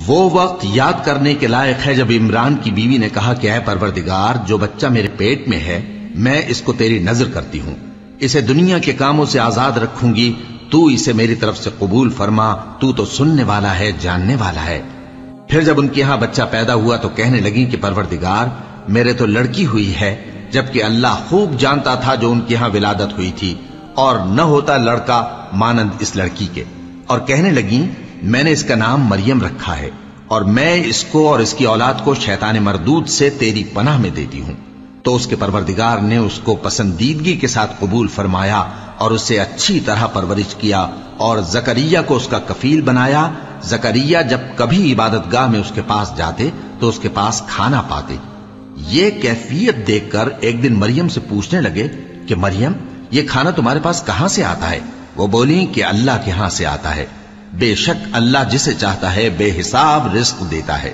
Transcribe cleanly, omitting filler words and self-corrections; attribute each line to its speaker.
Speaker 1: وہ وقت یاد کرنے کے لائق ہے جب عمران کی بیوی نے کہا کہ اے پروردگار، جو بچہ میرے پیٹ میں ہے میں اس کو تیری نظر کرتی ہوں، اسے دنیا کے کاموں سے آزاد رکھوں گی، تو اسے میری طرف سے قبول فرما، تو سننے والا ہے، جاننے والا ہے۔ پھر جب ان کے ہاں بچہ پیدا ہوا تو کہنے لگی کہ پروردگار، میرے تو لڑکی ہوئی ہے، جبکہ اللہ خوب جانتا تھا جو ان کے ہاں ولادت ہوئی تھی، اور نہ ہوتا لڑکا مانند اس لڑکی کے۔ اور کہنے لگی میں نے اس کا نام مریم رکھا ہے، اور میں اس کو اور اس کی اولاد کو شیطان مردود سے تیری پناہ میں دیتی ہوں۔ تو اس کے پروردگار نے اس کو پسندیدگی کے ساتھ قبول فرمایا اور اسے اچھی طرح پرورش کیا، اور زکریا کو اس کا کفیل بنایا۔ زکریا جب کبھی عبادت گاہ میں اس کے پاس جاتے تو اس کے پاس کھانا پاتے۔ یہ کیفیت دیکھ کر ایک دن مریم سے پوچھنے لگے کہ مریم، یہ کھانا تمہارے پاس کہاں سے آتا ہے؟ وہ بولی کہ اللہ کے ہاں سے آتا ہے، بے شک اللہ جسے چاہتا ہے بے حساب رزق دیتا ہے۔